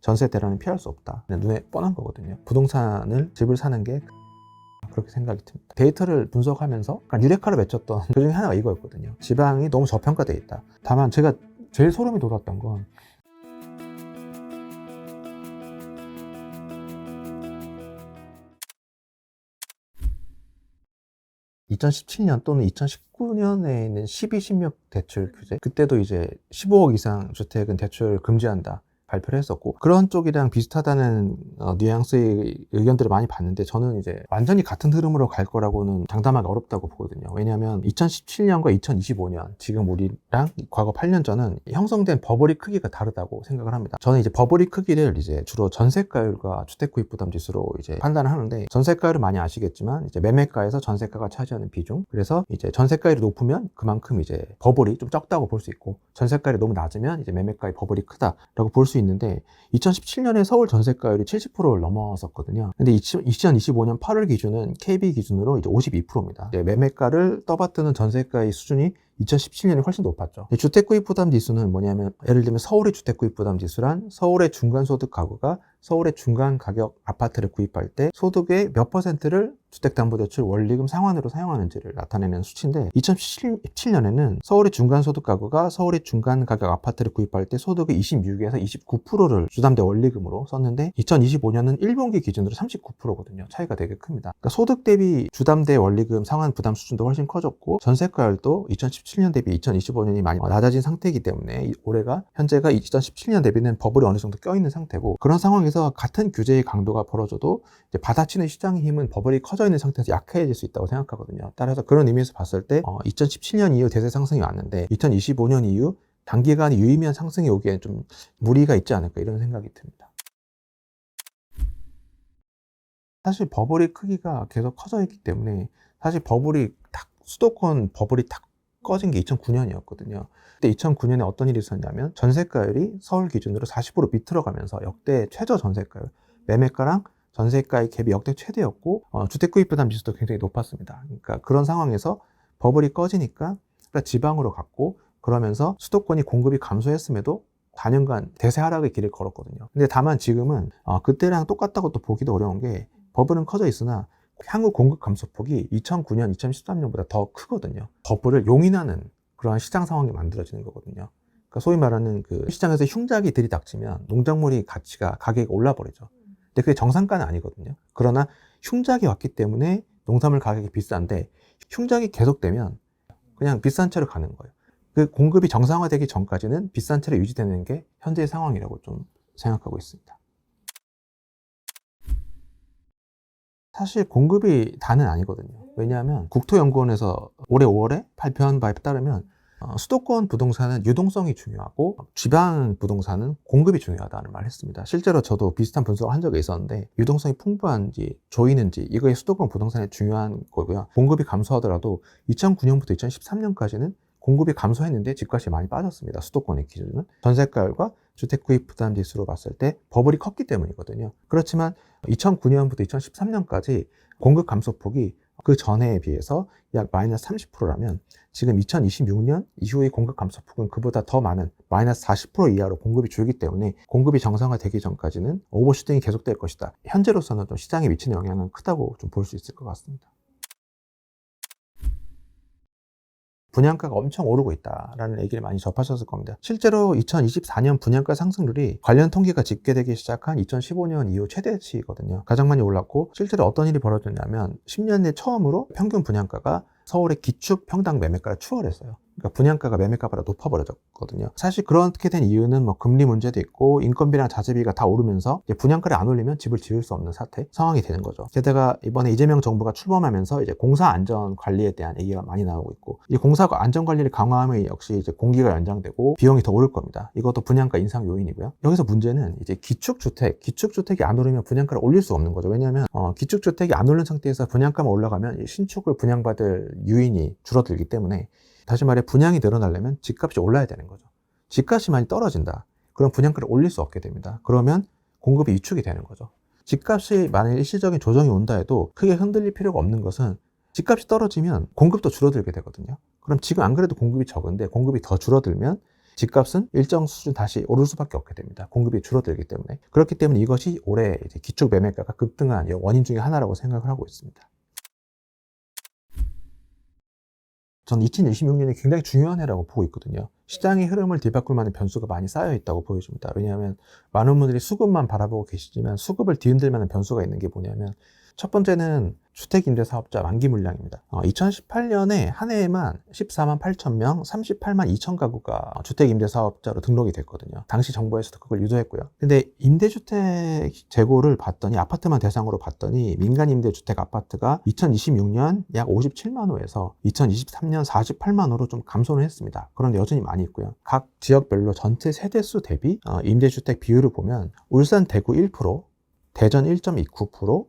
전세 대란은 피할 수 없다. 그냥 눈에 뻔한 거거든요. 부동산을 집을 사는 게 그렇게 생각이 듭니다. 데이터를 분석하면서 유레카를 맺혔던 그 중에 하나가 이거였거든요. 지방이 너무 저평가되어 있다. 다만 제가 제일 소름이 돋았던 건 2017년 또는 2019년에 있는 12, 16 대출 규제, 그때도 이제 15억 이상 주택은 대출 금지한다 발표를 했었고, 그런 쪽이랑 비슷하다는 뉘앙스의 의견들을 많이 봤는데, 저는 이제 완전히 같은 흐름으로 갈 거라고는 장담하기 어렵다고 보거든요. 왜냐하면 2017년과 2025년, 지금 우리랑 과거 8년 전은 형성된 버블의 크기가 다르다고 생각을 합니다. 저는 이제 버블의 크기를 이제 주로 전세가율과 주택구입부담 지수로 이제 판단을 하는데, 전세가율은 많이 아시겠지만 이제 매매가에서 전세가가 차지하는 비중, 그래서 이제 전세가율이 높으면 그만큼 이제 버블이 좀 적다고 볼 수 있고, 전세가율이 너무 낮으면 이제 매매가의 버블이 크다라고 볼 수 있는데, 2017년에 서울 전세가율이 70%를 넘어섰거든요. 근데 2025년 8월 기준은 KB 기준으로 이제 52%입니다. 매매가를 떠받드는 전세가의 수준이 2017년이 훨씬 높았죠. 주택구입 부담 지수는 뭐냐면, 예를 들면 서울의 주택구입 부담 지수란 서울의 중간소득 가구가 서울의 중간 가격 아파트를 구입할 때 소득의 몇 %를 주택담보대출 원리금 상환으로 사용하는지를 나타내는 수치인데, 2017년에는 서울의 중간소득 가구가 서울의 중간 가격 아파트를 구입할 때 소득의 26에서 29%를 주담대 원리금으로 썼는데, 2025년은 1분기 기준으로 39%거든요. 차이가 되게 큽니다. 그러니까 소득 대비 주담대 원리금 상환 부담 수준도 훨씬 커졌고, 전세가율도 2017년 대비 2025년이 많이 낮아진 상태이기 때문에 올해가 현재가 2017년 대비는 버블이 어느 정도 껴있는 상태고, 그런 상황에서 같은 규제의 강도가 벌어져도 이제 받아치는 시장의 힘은 버블이 커져 있는 상태에서 약해질 수 있다고 생각하거든요. 따라서 그런 의미에서 봤을 때 2017년 이후 대세 상승이 왔는데 2025년 이후 단기간에 유의미한 상승이 오기에는 좀 무리가 있지 않을까, 이런 생각이 듭니다. 사실 버블의 크기가 계속 커져 있기 때문에, 사실 수도권 버블이 딱 꺼진 게 2009년이었거든요. 그때 2009년에 어떤 일이 있었냐면, 전세가율이 서울 기준으로 40% 밑으로 가면서 역대 최저 전세가율, 매매가랑 전세가의 갭이 역대 최대였고, 주택구입 부담 지수도 굉장히 높았습니다. 그러니까 그런 상황에서 버블이 꺼지니까 지방으로 갔고, 그러면서 수도권이 공급이 감소했음에도 4년간 대세 하락의 길을 걸었거든요. 근데 다만 지금은 그때랑 똑같다고 또 보기도 어려운 게, 버블은 커져 있으나 향후 공급 감소폭이 2009년, 2013년보다 더 크거든요. 버블을 용인하는 그러한 시장 상황이 만들어지는 거거든요. 그러니까 소위 말하는 그 시장에서 흉작이 들이닥치면 농작물이 가격이 올라버리죠. 근데 그게 정상가는 아니거든요. 그러나 흉작이 왔기 때문에 농산물 가격이 비싼데, 흉작이 계속되면 그냥 비싼 채로 가는 거예요. 그 공급이 정상화되기 전까지는 비싼 채로 유지되는 게 현재의 상황이라고 좀 생각하고 있습니다. 사실 공급이 다는 아니거든요. 왜냐하면 국토연구원에서 올해 5월에 발표한 바에 따르면 수도권 부동산은 유동성이 중요하고 지방 부동산은 공급이 중요하다는 말을 했습니다. 실제로 저도 비슷한 분석을 한 적이 있었는데, 유동성이 풍부한지 조이는지 이거의 수도권 부동산이 중요한 거고요. 공급이 감소하더라도 2009년부터 2013년까지는 공급이 감소했는데 집값이 많이 빠졌습니다. 수도권의 기준은 전세가율과 주택구입 부담 지수로 봤을 때 버블이 컸기 때문이거든요. 그렇지만 2009년부터 2013년까지 공급 감소폭이 그 전해에 비해서 약 마이너스 30%라면, 지금 2026년 이후의 공급 감소폭은 그보다 더 많은 마이너스 40% 이하로 공급이 줄기 때문에, 공급이 정상화되기 전까지는 오버슈팅이 계속될 것이다. 현재로서는 좀 시장에 미치는 영향은 크다고 좀 볼 수 있을 것 같습니다. 분양가가 엄청 오르고 있다라는 얘기를 많이 접하셨을 겁니다. 실제로 2024년 분양가 상승률이 관련 통계가 집계되기 시작한 2015년 이후 최대치거든요. 가장 많이 올랐고, 실제로 어떤 일이 벌어졌냐면 10년 내 처음으로 평균 분양가가 서울의 기축 평당 매매가를 추월했어요. 그러니까 분양가가 매매가보다 높아버렸거든요. 사실 그렇게 된 이유는 뭐 금리 문제도 있고 인건비랑 자재비가 다 오르면서 분양가를 안 올리면 집을 지을 수 없는 상황이 되는 거죠. 게다가 이번에 이재명 정부가 출범하면서 이제 공사 안전 관리에 대한 얘기가 많이 나오고 있고, 이 공사 안전 관리를 강화하면 역시 이제 공기가 연장되고 비용이 더 오를 겁니다. 이것도 분양가 인상 요인이고요. 여기서 문제는 이제 기축주택이 안 오르면 분양가를 올릴 수 없는 거죠. 왜냐하면 기축주택이 안 오른 상태에서 분양가만 올라가면 신축을 분양받을 유인이 줄어들기 때문에, 다시 말해 분양이 늘어나려면 집값이 올라야 되는 거죠. 집값이 많이 떨어진다. 그럼 분양가를 올릴 수 없게 됩니다. 그러면 공급이 위축이 되는 거죠. 집값이 만약 일시적인 조정이 온다 해도 크게 흔들릴 필요가 없는 것은, 집값이 떨어지면 공급도 줄어들게 되거든요. 그럼 지금 안 그래도 공급이 적은데 공급이 더 줄어들면 집값은 일정 수준 다시 오를 수밖에 없게 됩니다. 공급이 줄어들기 때문에. 그렇기 때문에 이것이 올해 이제 기축 매매가가 급등한 원인 중에 하나라고 생각을 하고 있습니다. 저는 2026년이 굉장히 중요한 해라고 보고 있거든요. 시장의 흐름을 뒤바꿀 만한 변수가 많이 쌓여 있다고 보여집니다. 왜냐하면 많은 분들이 수급만 바라보고 계시지만 수급을 뒤흔들 만한 변수가 있는 게 뭐냐면, 첫 번째는 주택임대사업자 만기 물량입니다. 2018년에 한 해에만 14만 8천 명, 38만 2천 가구가 주택임대사업자로 등록이 됐거든요. 당시 정부에서도 그걸 유도했고요. 근데 임대주택 재고를 봤더니, 아파트만 대상으로 봤더니 민간임대주택 아파트가 2026년 약 57만 호에서 2023년 48만 호로 좀 감소를 했습니다. 그런데 여전히 많이 있고요. 각 지역별로 전체 세대수 대비 임대주택 비율을 보면 울산, 대구 1%, 대전 1.29%,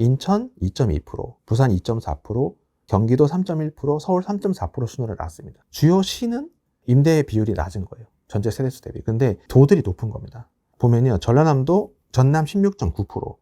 인천 2.2%, 부산 2.4%, 경기도 3.1%, 서울 3.4% 순으로 났습니다. 주요 시는 임대 비율이 낮은 거예요. 전체 세대수 대비. 근데 도들이 높은 겁니다. 보면요. 전라남도 전남 16.9%,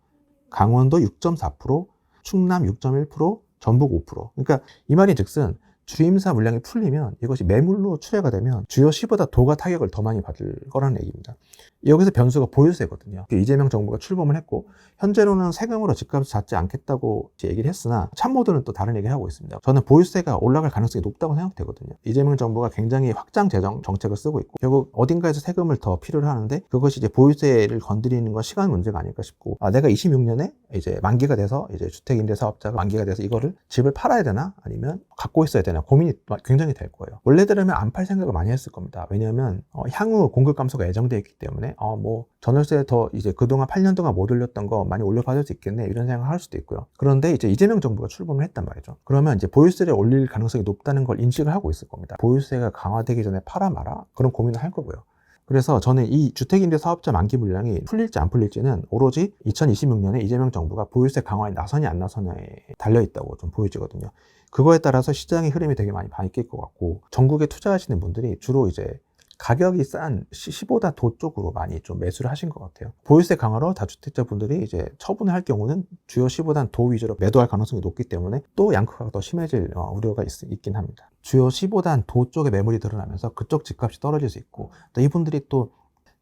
강원도 6.4%, 충남 6.1%, 전북 5%. 그러니까 이 말이 즉슨 주임사 물량이 풀리면 이것이 매물로 출회가 되면 주요 시보다 도가 타격을 더 많이 받을 거라는 얘기입니다. 여기서 변수가 보유세거든요. 이재명 정부가 출범을 했고 현재로는 세금으로 집값을 잡지 않겠다고 얘기를 했으나 참모들은 또 다른 얘기를 하고 있습니다. 저는 보유세가 올라갈 가능성이 높다고 생각되거든요. 이재명 정부가 굉장히 확장 재정 정책을 쓰고 있고 결국 어딘가에서 세금을 더 필요로 하는데 그것이 이제 보유세를 건드리는 건 시간 문제가 아닐까 싶고, 내가 26년에 이제 만기가 돼서 이제 주택임대사업자가 만기가 돼서 이거를 집을 팔아야 되나 아니면 갖고 있어야 되나 고민이 굉장히 될 거예요. 원래대로면 안 팔 생각을 많이 했을 겁니다. 왜냐하면 향후 공급 감소가 예정되어 있기 때문에 전월세 더 이제 그동안 8년 동안 못 올렸던 거 많이 올려받을 수 있겠네 이런 생각을 할 수도 있고요. 그런데 이제 이재명 정부가 출범을 했단 말이죠. 그러면 이제 보유세를 올릴 가능성이 높다는 걸 인식을 하고 있을 겁니다. 보유세가 강화되기 전에 팔아 마라 그런 고민을 할 거고요. 그래서 저는 이 주택임대 사업자 만기 물량이 풀릴지 안 풀릴지는 오로지 2026년에 이재명 정부가 보유세 강화에 나서냐 안 나서냐에 달려있다고 좀 보여지거든요. 그거에 따라서 시장의 흐름이 되게 많이 바뀔 것 같고, 전국에 투자하시는 분들이 주로 이제 가격이 싼 시보다 도 쪽으로 많이 좀 매수를 하신 것 같아요. 보유세 강화로 다주택자분들이 이제 처분을 할 경우는 주요 시보단 도 위주로 매도할 가능성이 높기 때문에 또 양극화가 더 심해질 우려가 있긴 합니다. 주요 시보단 도 쪽에 매물이 드러나면서 그쪽 집값이 떨어질 수 있고, 또 이분들이 또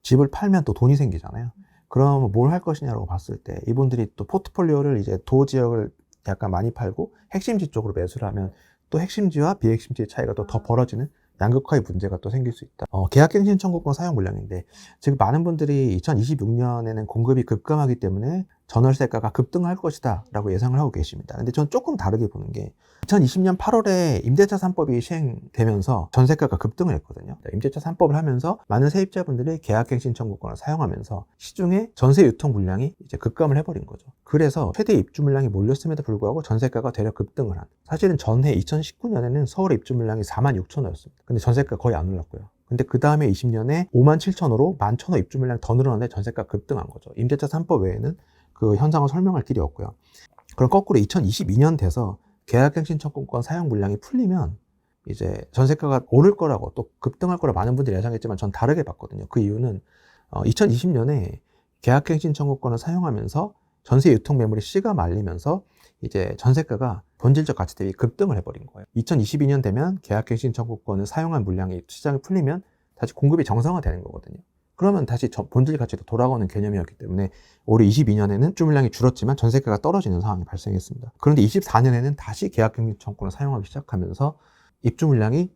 집을 팔면 또 돈이 생기잖아요. 그럼 뭘 할 것이냐라고 봤을 때 이분들이 또 포트폴리오를 이제 도 지역을 약간 많이 팔고 핵심지 쪽으로 매수를 하면 또 핵심지와 비핵심지의 차이가 또 더 벌어지는 양극화의 문제가 또 생길 수 있다. 계약갱신 청구권 사용 물량인데, 지금 많은 분들이 2026년에는 공급이 급감하기 때문에 전월세가가 급등할 것이다 라고 예상을 하고 계십니다. 근데 저는 조금 다르게 보는 게, 2020년 8월에 임대차 3법이 시행되면서 전세가가 급등을 했거든요. 임대차 3법을 하면서 많은 세입자분들이 계약갱신 청구권을 사용하면서 시중에 전세 유통 물량이 이제 급감을 해버린 거죠. 그래서 최대 입주 물량이 몰렸음에도 불구하고 전세가가 대략 급등을 한. 사실은 전해 2019년에는 서울의 입주 물량이 4만 6천 호였습니다. 근데 전세가 거의 안 올랐고요. 근데 그 다음에 20년에 5만 7천 호로 11,000호 입주 물량 더 늘어났는데 전세가 급등한 거죠. 임대차 3법 외에는 그 현상을 설명할 길이 없고요. 그럼 거꾸로 2022년 돼서 계약갱신 청구권 사용 물량이 풀리면 이제 전세가가 오를 거라고 또 급등할 거라고 많은 분들이 예상했지만 전 다르게 봤거든요. 그 이유는 2020년에 계약갱신 청구권을 사용하면서 전세 유통 매물이 씨가 말리면서 이제 전세가가 본질적 가치 대비 급등을 해버린 거예요. 2022년 되면 계약갱신 청구권을 사용한 물량이 시장에 풀리면 다시 공급이 정상화되는 거거든요. 그러면 다시 본질 가치로 돌아오는 개념이었기 때문에 올해 22년에는 입주 물량이 줄었지만 전세가가 떨어지는 상황이 발생했습니다. 그런데 24년에는 다시 계약갱신 청구권을 사용하기 시작하면서 입주 물량이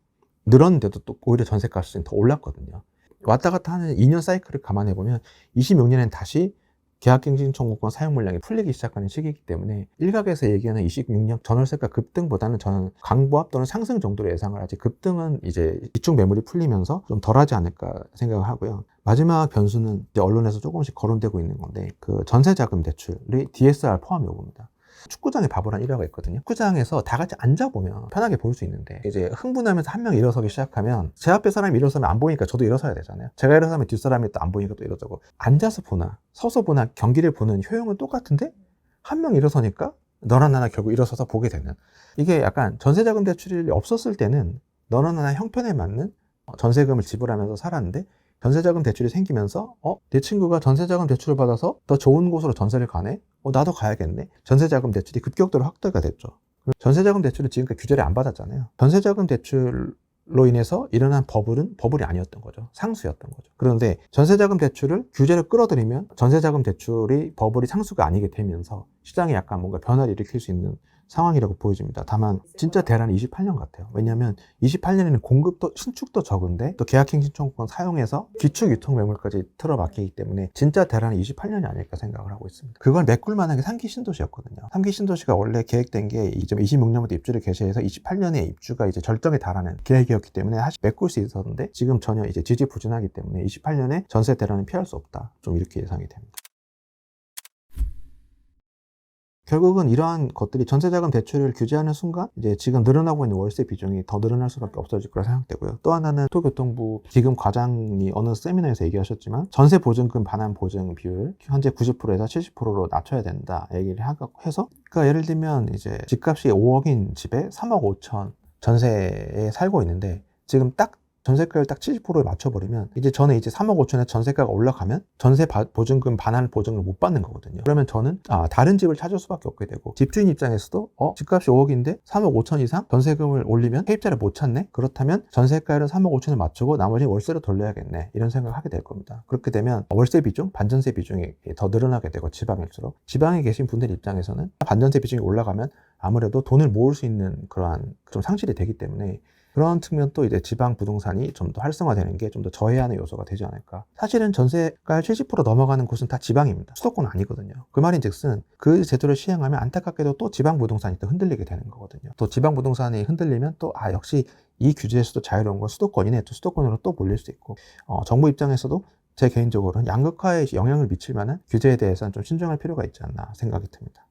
늘었는데도 또 오히려 전세가는 더 올랐거든요. 왔다 갔다 하는 2년 사이클을 감안해보면 26년엔 다시 계약갱신 청구권 사용 물량이 풀리기 시작하는 시기이기 때문에 일각에서 얘기하는 26년 전월세가 급등보다는 저는 강보합 또는 상승 정도로 예상을 하지, 급등은 이제 이쪽 매물이 풀리면서 좀 덜하지 않을까 생각을 하고요. 마지막 변수는 이제 언론에서 조금씩 거론되고 있는 건데, 그 전세자금 대출이 DSR 포함 요구입니다. 축구장에 바보란 일화가 있거든요. 축구장에서 다 같이 앉아보면 편하게 볼 수 있는데, 이제 흥분하면서 한 명 일어서기 시작하면 제 앞에 사람이 일어서면 안 보이니까 저도 일어서야 되잖아요. 제가 일어서면 뒷사람이 또 안 보이니까 또 일어서고, 앉아서 보나 서서 보나 경기를 보는 효용은 똑같은데 한 명 일어서니까 너나 나나 결국 일어서서 보게 되는, 이게 약간 전세자금 대출이 없었을 때는 너나 나나 형편에 맞는 전세금을 지불하면서 살았는데, 전세자금 대출이 생기면서 내 친구가 전세자금 대출을 받아서 더 좋은 곳으로 전세를 가네? 나도 가야겠네? 전세자금 대출이 급격도로 확대가 됐죠. 전세자금 대출은 지금까지 규제를 안 받았잖아요. 전세자금 대출을 로 인해서 일어난 버블이 아니었던 거죠. 상수였던 거죠. 그런데 전세자금 대출을 규제를 끌어들이면 전세자금 대출이 버블이 상수가 아니게 되면서 시장에 약간 뭔가 변화를 일으킬 수 있는 상황이라고 보여집니다. 다만 진짜 대란은 28년 같아요. 왜냐하면 28년에는 공급도 신축도 적은데 또 계약행 신청권 사용해서 기축 유통 매물까지 틀어막히기 때문에 진짜 대란은 28년이 아닐까 생각을 하고 있습니다. 그걸 메꿀 만한 게 3기 신도시였거든요. 3기 신도시가 원래 계획된 게 26년부터 입주를 개시해서 28년에 입주가 이제 절정에 달하는 계획이었기 때문에 사실 메꿀 수 있었는데 지금 전혀 이제 지지부진하기 때문에 28년에 전세 대란은 피할 수 없다. 좀 이렇게 예상이 됩니다. 결국은 이러한 것들이 전세자금 대출을 규제하는 순간 이제 지금 늘어나고 있는 월세 비중이 더 늘어날 수밖에 없어질 거라 생각되고요. 또 하나는 도교통부 기금 과장이 어느 세미나에서 얘기하셨지만 전세 보증금 반환 보증 비율을 현재 90%에서 70%로 낮춰야 된다 얘기를 해서 그러니까 예를 들면 이제 집값이 5억인 집에 3억 5천 전세에 살고 있는데 지금 딱 전세가를 딱 70%에 맞춰버리면 이제 저는 이제 3억 5천에 전세가가 올라가면 전세 보증금 반환 보증을 못 받는 거거든요. 그러면 저는 다른 집을 찾을 수밖에 없게 되고 집주인 입장에서도 집값이 5억인데 3억 5천 이상 전세금을 올리면 세입자를 못 찾네? 그렇다면 전세가율은 3억 5천을 맞추고 나머지 월세로 돌려야겠네 이런 생각을 하게 될 겁니다. 그렇게 되면 월세 비중, 반전세 비중이 더 늘어나게 되고 지방일수록 지방에 계신 분들 입장에서는 반전세 비중이 올라가면 아무래도 돈을 모을 수 있는 그러한 좀 상실이 되기 때문에 그런 측면도 이제 지방 부동산이 좀 더 활성화되는 게 좀 더 저해하는 요소가 되지 않을까. 사실은 전세가율 70% 넘어가는 곳은 다 지방입니다. 수도권은 아니거든요. 그 말인즉슨 그 제도를 시행하면 안타깝게도 또 지방 부동산이 또 흔들리게 되는 거거든요. 또 지방 부동산이 흔들리면 또 역시 이 규제에서도 자유로운 건 수도권이네. 또 수도권으로 또 몰릴 수 있고 정부 입장에서도 제 개인적으로는 양극화에 영향을 미칠 만한 규제에 대해서는 좀 신중할 필요가 있지 않나 생각이 듭니다.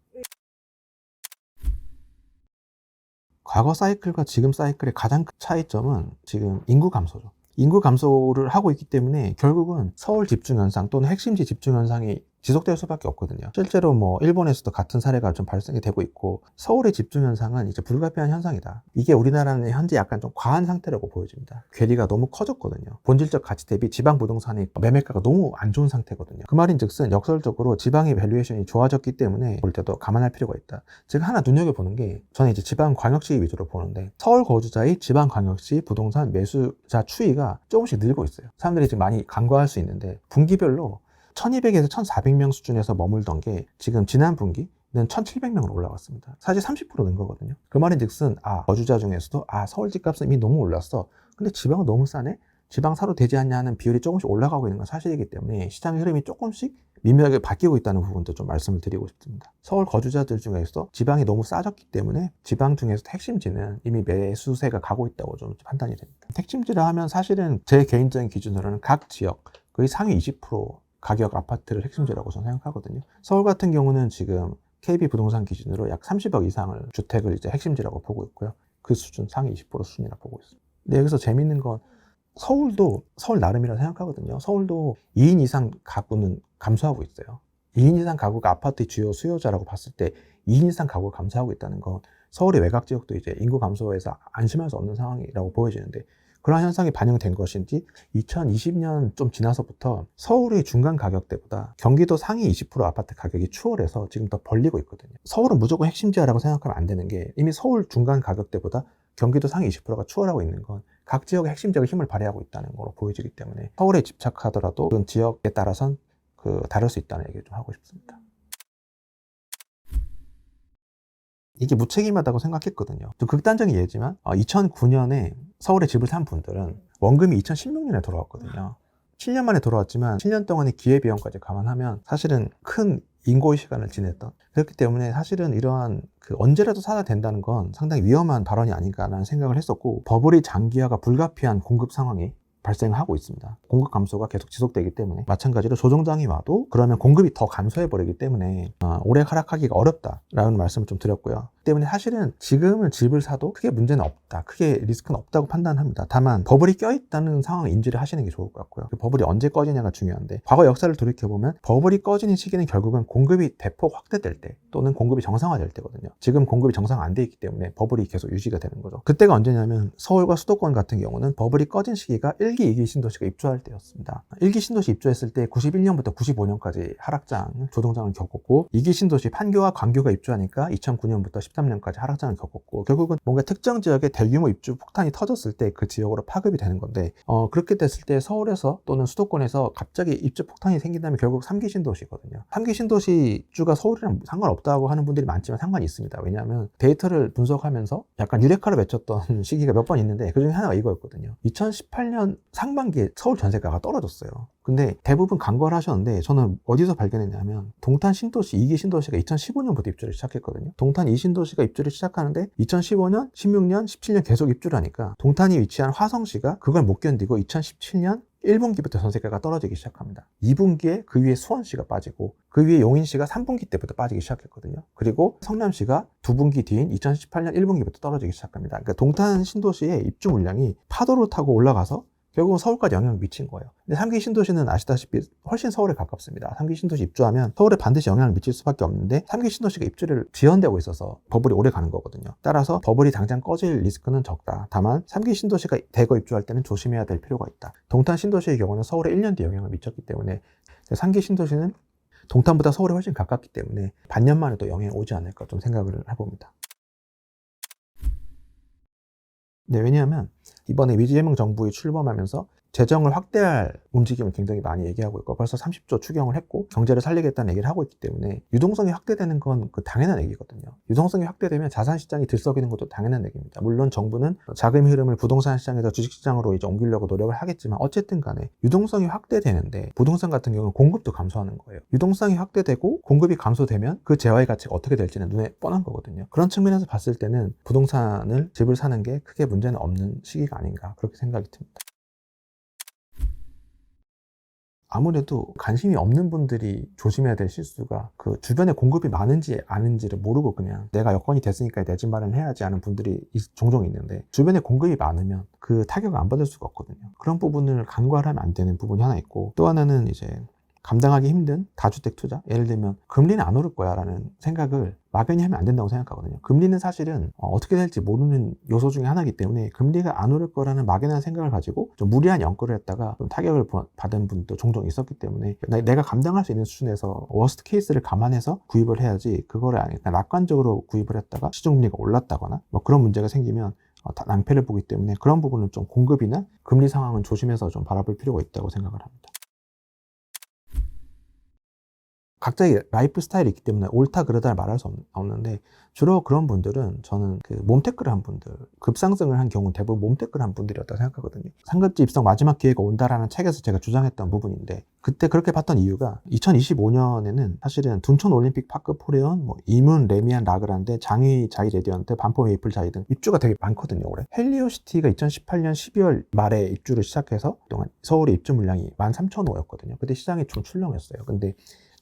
과거 사이클과 지금 사이클의 가장 큰 차이점은 지금 인구 감소죠. 인구 감소를 하고 있기 때문에 결국은 서울 집중 현상 또는 핵심지 집중 현상이 지속될 수밖에 없거든요. 실제로 일본에서도 같은 사례가 좀 발생이 되고 있고 서울의 집중 현상은 이제 불가피한 현상이다. 이게 우리나라는 현재 약간 좀 과한 상태라고 보여집니다. 괴리가 너무 커졌거든요. 본질적 가치 대비 지방 부동산이 매매가가 너무 안 좋은 상태거든요. 그 말인즉슨 역설적으로 지방의 밸류에이션이 좋아졌기 때문에 볼 때도 감안할 필요가 있다. 제가 하나 눈여겨보는 게 저는 이제 지방 광역시 위주로 보는데 서울 거주자의 지방 광역시 부동산 매수자 추이가 조금씩 늘고 있어요. 사람들이 지금 많이 간과할 수 있는데 분기별로 1200에서 1400명 수준에서 머물던 게 지금 지난 분기는 1700명으로 올라갔습니다. 사실 30% 는 거거든요. 그 말인즉슨 거주자 중에서도 서울 집값은 이미 너무 올랐어. 근데 지방은 너무 싸네? 지방 사도 되지 않냐 하는 비율이 조금씩 올라가고 있는 건 사실이기 때문에 시장의 흐름이 조금씩 미묘하게 바뀌고 있다는 부분도 좀 말씀을 드리고 싶습니다. 서울 거주자들 중에서 지방이 너무 싸졌기 때문에 지방 중에서 핵심지는 이미 매수세가 가고 있다고 좀 판단이 됩니다. 핵심지라 하면 사실은 제 개인적인 기준으로는 각 지역의 상위 20% 가격 아파트를 핵심지라고 저는 생각하거든요. 서울 같은 경우는 지금 KB 부동산 기준으로 약 30억 이상을 주택을 이제 핵심지라고 보고 있고요. 그 수준 상위 20% 수준이라고 보고 있습니다. 근데 여기서 재밌는 건 서울도 서울 나름이라 생각하거든요. 서울도 2인 이상 가구는 감소하고 있어요. 2인 이상 가구가 아파트의 주요 수요자라고 봤을 때 2인 이상 가구가 감소하고 있다는 건 서울의 외곽 지역도 이제 인구 감소에서 안심할 수 없는 상황이라고 보여지는데 그러한 현상이 반영된 것인지 2020년 좀 지나서부터 서울의 중간 가격대보다 경기도 상위 20% 아파트 가격이 추월해서 지금 더 벌리고 있거든요. 서울은 무조건 핵심지야라고 생각하면 안 되는 게 이미 서울 중간 가격대보다 경기도 상위 20%가 추월하고 있는 건 각 지역의 핵심 지역의 힘을 발휘하고 있다는 걸로 보여지기 때문에 서울에 집착하더라도 그 지역에 따라선 다를 수 있다는 얘기를 좀 하고 싶습니다. 이게 무책임하다고 생각했거든요. 좀 극단적인 예지만 2009년에 서울에 집을 산 분들은 원금이 2016년에 돌아왔거든요. 7년 만에 돌아왔지만 7년 동안의 기회비용까지 감안하면 사실은 큰 인고의 시간을 지냈던 그렇기 때문에 사실은 이러한 언제라도 사야 된다는 건 상당히 위험한 발언이 아닌가라는 생각을 했었고 버블이 장기화가 불가피한 공급 상황이 발생하고 있습니다. 공급 감소가 계속 지속되기 때문에 마찬가지로 조정장이 와도 그러면 공급이 더 감소해버리기 때문에 오래 하락하기가 어렵다라는 말씀을 좀 드렸고요. 때문에 사실은 지금은 집을 사도 크게 문제는 없다. 크게 리스크는 없다고 판단합니다. 다만 버블이 껴있다는 상황을 인지를 하시는 게 좋을 것 같고요. 그 버블이 언제 꺼지냐가 중요한데 과거 역사를 돌이켜보면 버블이 꺼지는 시기는 결국은 공급이 대폭 확대될 때 또는 공급이 정상화될 때거든요. 지금 공급이 정상 안 돼 있기 때문에 버블이 계속 유지가 되는 거죠. 그때가 언제냐면 서울과 수도권 같은 경우는 버블이 꺼진 시기가 1기, 2기 신도시가 입주할 때였습니다. 1기 신도시 입주했을 때 91년부터 95년까지 하락장, 조정장을 겪었고 2기 신도시 판교와 광교가 입주하니까 2009년부터 2013년까지 하락장을 겪었고, 결국은 뭔가 특정 지역에 대규모 입주 폭탄이 터졌을 때 그 지역으로 파급이 되는 건데, 그렇게 됐을 때 서울에서 또는 수도권에서 갑자기 입주 폭탄이 생긴다면 결국 3기 신도시거든요. 3기 신도시 입주가 서울이랑 상관없다고 하는 분들이 많지만 상관이 있습니다. 왜냐하면 데이터를 분석하면서 약간 유레카를 맺혔던 시기가 몇 번 있는데, 그 중에 하나가 이거였거든요. 2018년 상반기에 서울 전세가가 떨어졌어요. 근데 대부분 간과를 하셨는데, 저는 어디서 발견했냐면 동탄 신도시 2기 신도시가 2015년부터 입주를 시작했거든요. 동탄 2신도시가 입주를 시작하는데 2015년, 16년, 17년 계속 입주를 하니까 동탄이 위치한 화성시가 그걸 못 견디고 2017년 1분기부터 전세가가 떨어지기 시작합니다. 2분기에 그 위에 수원시가 빠지고, 그 위에 용인시가 3분기 때부터 빠지기 시작했거든요. 그리고 성남시가 2분기 뒤인 2018년 1분기부터 떨어지기 시작합니다. 그러니까 동탄 신도시의 입주 물량이 파도를 타고 올라가서 결국은 서울까지 영향을 미친 거예요. 근데 3기 신도시는 아시다시피 훨씬 서울에 가깝습니다. 3기 신도시 입주하면 서울에 반드시 영향을 미칠 수밖에 없는데, 3기 신도시가 입주를 지연되고 있어서 버블이 오래 가는 거거든요. 따라서 버블이 당장 꺼질 리스크는 적다. 다만 3기 신도시가 대거 입주할 때는 조심해야 될 필요가 있다. 동탄 신도시의 경우는 서울에 1년 뒤에 영향을 미쳤기 때문에 3기 신도시는 동탄보다 서울에 훨씬 가깝기 때문에 반년 만에 또 영향이 오지 않을까 좀 생각을 해봅니다. 네, 왜냐하면 이번에 이재명 정부에 출범하면서 재정을 확대할 움직임을 굉장히 많이 얘기하고 있고, 벌써 30조 추경을 했고 경제를 살리겠다는 얘기를 하고 있기 때문에 유동성이 확대되는 건 그 당연한 얘기거든요. 유동성이 확대되면 자산시장이 들썩이는 것도 당연한 얘기입니다. 물론 정부는 자금의 흐름을 부동산 시장에서 주식시장으로 이제 옮기려고 노력을 하겠지만, 어쨌든 간에 유동성이 확대되는데 부동산 같은 경우는 공급도 감소하는 거예요. 유동성이 확대되고 공급이 감소되면 그 재화의 가치가 어떻게 될지는 눈에 뻔한 거거든요. 그런 측면에서 봤을 때는 부동산을, 집을 사는 게 크게 문제는 없는 시기가 아닌가, 그렇게 생각이 듭니다. 아무래도 관심이 없는 분들이 조심해야 될 실수가, 그 주변에 공급이 많은지 아닌지를 모르고 그냥 내가 여건이 됐으니까 내 집 마련해야지 하는 분들이 종종 있는데, 주변에 공급이 많으면 그 타격을 안 받을 수가 없거든요. 그런 부분을 간과를 하면 안 되는 부분이 하나 있고, 또 하나는 이제 감당하기 힘든 다주택 투자, 예를 들면 금리는 안 오를 거야 라는 생각을 막연히 하면 안 된다고 생각하거든요. 금리는 사실은 어떻게 될지 모르는 요소 중에 하나이기 때문에, 금리가 안 오를 거라는 막연한 생각을 가지고 좀 무리한 연끌을 했다가 좀 타격을 받은 분도 종종 있었기 때문에, 내가 감당할 수 있는 수준에서 워스트 케이스를 감안해서 구입을 해야지, 그거를 낙관적으로 구입을 했다가 시중금리가 올랐다거나 뭐 그런 문제가 생기면 낭패를 보기 때문에, 그런 부분은 좀 공급이나 금리 상황은 조심해서 좀 바라볼 필요가 있다고 생각을 합니다. 각자의 라이프 스타일이 있기 때문에 옳다 그르다 말할 수 없는데, 주로 그런 분들은 저는 그 몸테크를 한 분들, 급상승을 한 경우는 대부분 몸테크를 한 분들이었다고 생각하거든요. 상급지 입성 마지막 기회가 온다라는 책에서 제가 주장했던 부분인데, 그때 그렇게 봤던 이유가 2025년에는 사실은 둔촌 올림픽 파크 포레온, 이문, 레미안, 라그란데, 장위 자이 레디언트, 반포 메이플 자이 등 입주가 되게 많거든요. 올해 헬리오시티가 2018년 12월 말에 입주를 시작해서 그동안 서울의 입주 물량이 13,500였거든요. 그때 시장이 좀 출렁했어요. 근데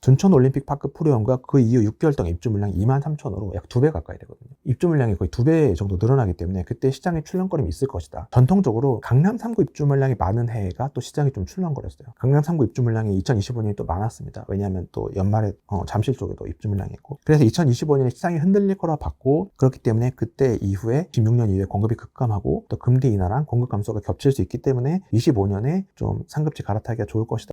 둔촌 올림픽 파크 프로연과 그 이후 6개월 동안 입주 물량이 23,000호로 약 2배 가까이 되거든요. 입주 물량이 거의 2배 정도 늘어나기 때문에 그때 시장에 출렁거림이 있을 것이다. 전통적으로 강남 3구 입주 물량이 많은 해가 또 시장이 좀 출렁거렸어요. 강남 3구 입주 물량이 2025년이 또 많았습니다. 왜냐하면 또 연말에 잠실 쪽에도 입주 물량이 있고, 그래서 2025년에 시장이 흔들릴 거라 봤고, 그렇기 때문에 그때 이후에 16년 이후에 공급이 급감하고 또 금리 인하랑 공급 감소가 겹칠 수 있기 때문에 25년에 좀 상급지 갈아타기가 좋을 것이다.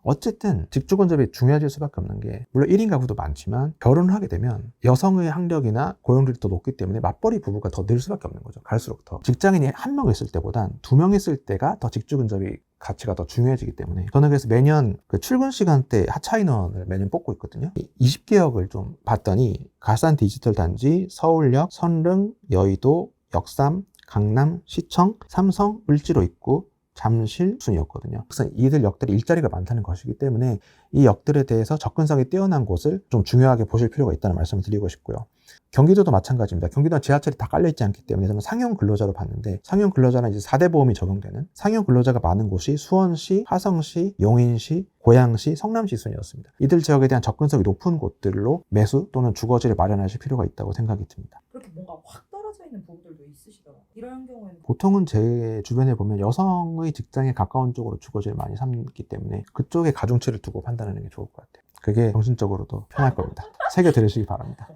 어쨌든 직주근접이 중요해질 수밖에 없는 게, 물론 1인 가구도 많지만 결혼을 하게 되면 여성의 학력이나 고용률이 더 높기 때문에 맞벌이 부부가 더 늘 수밖에 없는 거죠. 갈수록 더 직장인이 한 명 있을 때보단 2명 있을 때가 더 직주근접이 가치가 더 중요해지기 때문에, 저는 그래서 매년 그 출근 시간대 하차 인원을 매년 뽑고 있거든요. 20개역을 좀 봤더니 가산 디지털 단지, 서울역, 선릉, 여의도, 역삼, 강남, 시청, 삼성, 을지로 있고 잠실 순이었거든요. 그래서 이들 역들이 일자리가 많다는 것이기 때문에 이 역들에 대해서 접근성이 뛰어난 곳을 좀 중요하게 보실 필요가 있다는 말씀을 드리고 싶고요. 경기도도 마찬가지입니다. 경기도는 지하철이 다 깔려있지 않기 때문에 저는 상용 근로자로 봤는데, 상용 근로자는 이제 4대 보험이 적용되는 상용 근로자가 많은 곳이 수원시, 화성시, 용인시, 고양시, 성남시 순이었습니다. 이들 지역에 대한 접근성이 높은 곳들로 매수 또는 주거지를 마련하실 필요가 있다고 생각이 듭니다. 그렇게 뭔가 확 떨어져 있는 부분들도 있으시더라고요. 이런 경우에는 보통은 제 주변에 보면 여성의 직장에 가까운 쪽으로 주거지를 많이 삼기 때문에 그쪽에 가중치를 두고 판단하는 게 좋을 것 같아요. 그게 정신적으로도 편할 겁니다. 새겨 들으시기 바랍니다.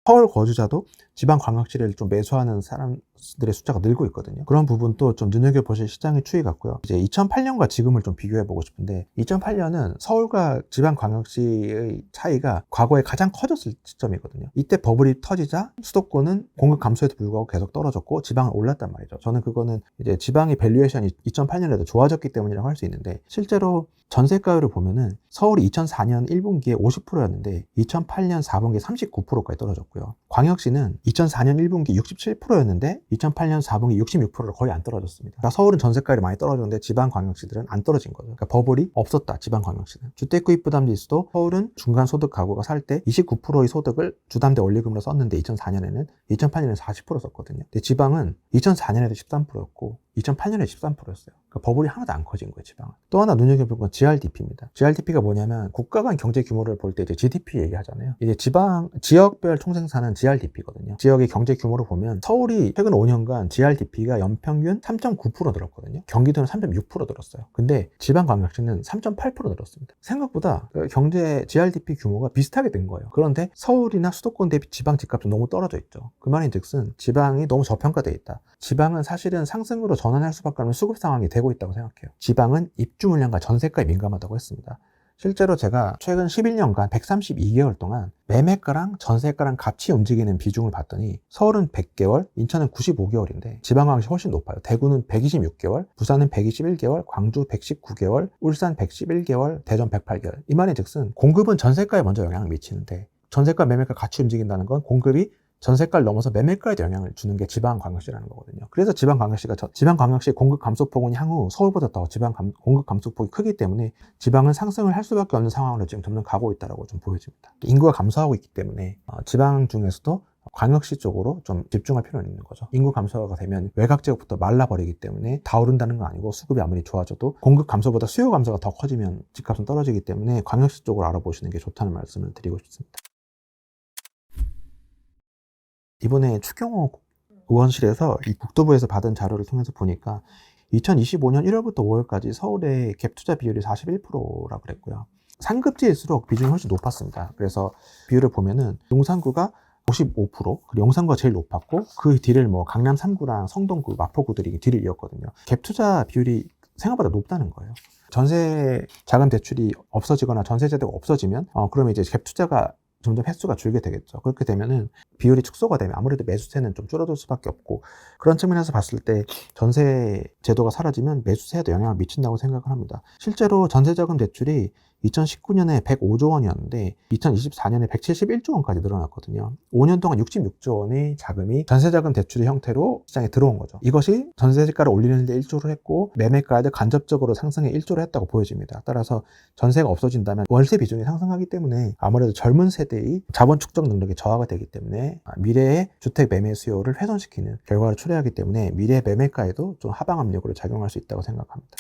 서울 거주자도 지방광역시를 좀 매수하는 사람들의 숫자가 늘고 있거든요. 그런 부분도 좀 눈여겨보실 시장의 추이 같고요. 이제 2008년과 지금을 좀 비교해보고 싶은데 2008년은 서울과 지방광역시의 차이가 과거에 가장 커졌을 시점이거든요. 이때 버블이 터지자 수도권은 공급 감소에도 불구하고 계속 떨어졌고 지방은 올랐단 말이죠. 저는 그거는 이제 지방의 밸류에이션이 2008년에도 좋아졌기 때문이라고 할 수 있는데 실제로 전세가율을 보면은 서울이 2004년 1분기에 50%였는데 2008년 4분기에 39%까지 떨어졌고요. 광역시는 2004년 1분기 67%였는데 2008년 4분기 66%로 거의 안 떨어졌습니다. 그러니까 서울은 전세가율이 많이 떨어졌는데 지방 광역시들은 안 떨어진 거죠. 그러니까 버블이 없었다. 지방 광역시는. 주택구입 부담 지수도 서울은 중간 소득 가구가 살 때 29%의 소득을 주담대 원리금으로 썼는데 2004년에는 2008년에 40% 썼거든요. 근데 지방은 2004년에도 13%였고 2008년에 13%였어요. 그러니까 버블이 하나도 안 커진 거예요, 지방은. 또 하나 눈여겨볼 건 GRDP입니다. GRDP가 뭐냐면 국가 간 경제 규모를 볼 때 이제 GDP 얘기하잖아요. 이제 지역별 총생산은 GRDP거든요. 지역의 경제 규모를 보면 서울이 최근 5년간 GRDP가 연평균 3.9% 늘었거든요. 경기도는 3.6% 늘었어요. 근데 지방광역시는 3.8% 늘었습니다. 생각보다 경제 GRDP 규모가 비슷하게 된 거예요. 그런데 서울이나 수도권 대비 지방 집값은 너무 떨어져 있죠. 그 말인즉슨 지방이 너무 저평가되어 있다. 지방은 사실은 상승으로 전환할 수밖에 없는 수급 상황이 되고 있다고 생각해요. 지방은 입주 물량과 전세가에 민감하다고 했습니다. 실제로 제가 최근 11년간 132개월 동안 매매가랑 전세가랑 같이 움직이는 비중을 봤더니 서울은 100개월, 인천은 95개월인데 지방광역시 훨씬 높아요. 대구는 126개월, 부산은 121개월, 광주 119개월, 울산 111개월, 대전 108개월. 이 말인즉슨 공급은 전세가에 먼저 영향을 미치는데 전세가 매매가 같이 움직인다는 건 공급이 전세가를 넘어서 매매가에도 영향을 주는 게 지방광역시라는 거거든요. 그래서 지방광역시 공급 감소폭은 향후 서울보다 더 공급 감소폭이 크기 때문에 지방은 상승을 할 수밖에 없는 상황으로 지금 점점 가고 있다고 좀 보여집니다. 인구가 감소하고 있기 때문에 지방 중에서도 광역시 쪽으로 좀 집중할 필요는 있는 거죠. 인구 감소가 되면 외곽 지역부터 말라버리기 때문에 다 오른다는 건 아니고 수급이 아무리 좋아져도 공급 감소보다 수요 감소가 더 커지면 집값은 떨어지기 때문에 광역시 쪽으로 알아보시는 게 좋다는 말씀을 드리고 싶습니다. 이번에 추경호 의원실에서 이 국토부에서 받은 자료를 통해서 보니까 2025년 1월부터 5월까지 서울의 갭 투자 비율이 41%라고 그랬고요. 상급지일수록 비중이 훨씬 높았습니다. 그래서 비율을 보면은 용산구가 55%, 그리고 용산구가 제일 높았고 그 뒤를 뭐 강남 3구랑 성동구, 마포구들이 뒤를 이었거든요. 갭 투자 비율이 생각보다 높다는 거예요. 전세 자금 대출이 없어지거나 전세 제도가 없어지면 그러면 이제 갭 투자가 점점 횟수가 줄게 되겠죠. 그렇게 되면은 비율이 축소가 되면 아무래도 매수세는 좀 줄어들 수밖에 없고 그런 측면에서 봤을 때 전세 제도가 사라지면 매수세에도 영향을 미친다고 생각을 합니다. 실제로 전세자금 대출이 2019년에 105조 원이었는데 2024년에 171조 원까지 늘어났거든요. 5년 동안 66조 원의 자금이 전세자금 대출의 형태로 시장에 들어온 거죠. 이것이 전세가를 올리는 데 1조를 했고 매매가에도 간접적으로 상승에 1조를 했다고 보여집니다. 따라서 전세가 없어진다면 월세 비중이 상승하기 때문에 아무래도 젊은 세대의 자본 축적 능력이 저하가 되기 때문에 미래의 주택 매매 수요를 훼손시키는 결과를 초래하기 때문에 미래 매매가에도 좀 하방 압력으로 작용할 수 있다고 생각합니다.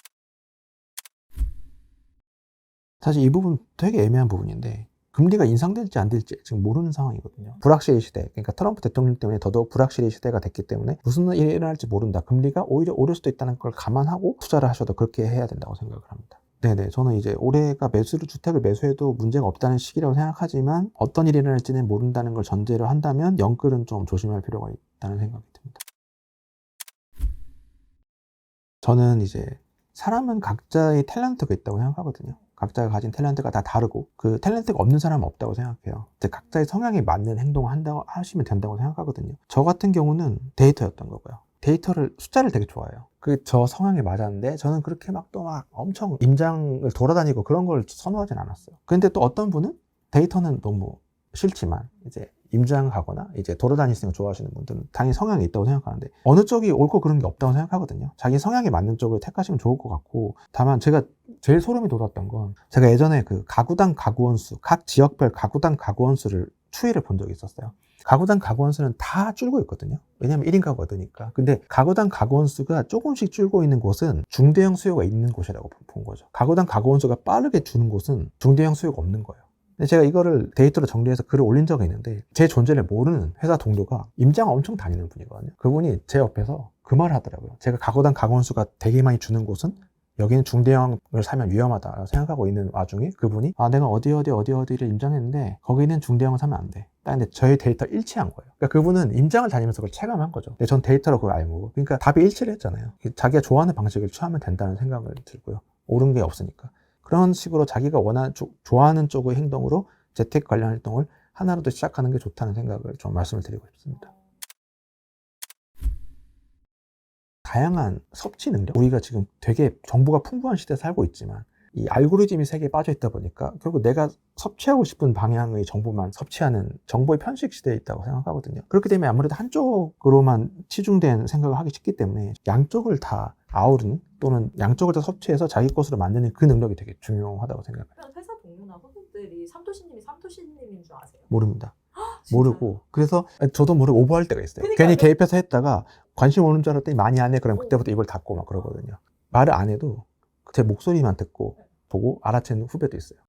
사실 이 부분 되게 애매한 부분인데 금리가 인상될지 안 될지 지금 모르는 상황이거든요. 불확실의 시대, 그러니까 트럼프 대통령 때문에 더더욱 불확실의 시대가 됐기 때문에 무슨 일이 일어날지 모른다. 금리가 오히려 오를 수도 있다는 걸 감안하고 투자를 하셔도 그렇게 해야 된다고 생각을 합니다. 네네, 저는 이제 올해가 주택을 매수해도 문제가 없다는 시기라고 생각하지만 어떤 일이 일어날지는 모른다는 걸 전제로 한다면 영끌은 좀 조심할 필요가 있다는 생각이 듭니다. 저는 이제 사람은 각자의 탤런트가 있다고 생각하거든요. 각자가 가진 탤런트가 다 다르고 그 탤런트가 없는 사람은 없다고 생각해요. 각자의 성향에 맞는 행동을 하시면 된다고 생각하거든요. 저 같은 경우는 데이터였던 거고요. 숫자를 되게 좋아해요. 저 성향에 맞았는데 저는 그렇게 막 엄청 임장을 돌아다니고 그런 걸 선호하진 않았어요. 근데 또 어떤 분은 데이터는 너무 싫지만 이제 임장하거나 이제 돌아다니는 걸 좋아하시는 분들은 당연히 성향이 있다고 생각하는데 어느 쪽이 옳고 그런 게 없다고 생각하거든요. 자기 성향에 맞는 쪽을 택하시면 좋을 것 같고 다만 제가 제일 소름이 돋았던 건 제가 예전에 그 가구당 가구원 수, 각 지역별 가구당 가구원 수를 추이를 본 적이 있었어요. 가구당 가구원 수는 다 줄고 있거든요. 왜냐면 1인 가구가 드니까. 근데 가구당 가구원 수가 조금씩 줄고 있는 곳은 중대형 수요가 있는 곳이라고 본 거죠. 가구당 가구원 수가 빠르게 주는 곳은 중대형 수요가 없는 거예요. 근데 제가 이거를 데이터로 정리해서 글을 올린 적이 있는데 제 존재를 모르는 회사 동료가 임장 엄청 다니는 분이거든요. 그분이 제 옆에서 그 말을 하더라고요. 제가 가구당 가구원 수가 되게 많이 주는 곳은 여기는 중대형을 사면 위험하다 생각하고 있는 와중에 그분이 내가 어디를 임장했는데 거기는 중대형을 사면 안 돼. 근데 저희 데이터 일치한 거예요. 그러니까 그분은 임장을 다니면서 그걸 체감한 거죠. 근데 전 데이터로 그걸 알고. 그러니까 답이 일치를 했잖아요. 자기가 좋아하는 방식을 취하면 된다는 생각을 들고요. 옳은 게 없으니까. 그런 식으로 자기가 좋아하는 쪽의 행동으로 재테크 관련 활동을 하나로도 시작하는 게 좋다는 생각을 좀 말씀을 드리고 싶습니다. 다양한 섭취 능력. 우리가 지금 되게 정보가 풍부한 시대에 살고 있지만 이 알고리즘이 세계에 빠져 있다 보니까 결국 내가 섭취하고 싶은 방향의 정보만 섭취하는 정보의 편식 시대에 있다고 생각하거든요. 그렇기 때문에 아무래도 한쪽으로만 치중된 생각을 하기 쉽기 때문에 양쪽을 다 아우르는 또는 양쪽을 다 섭취해서 자기 것으로 만드는 그 능력이 되게 중요하다고 생각해요. 회사 동료나 후배들이 삼토시님인 줄 아세요? 모릅니다. 진짜요? 모르고 그래서 저도 모르고 오버할 때가 있어요. 그러니까요. 괜히 개입해서 했다가 관심 없는 줄 알았더니 많이 안 해. 그럼 그때부터 입을 닫고 막 그러거든요. 말을 안 해도 제 목소리만 듣고 보고 알아채는 후배도 있어요.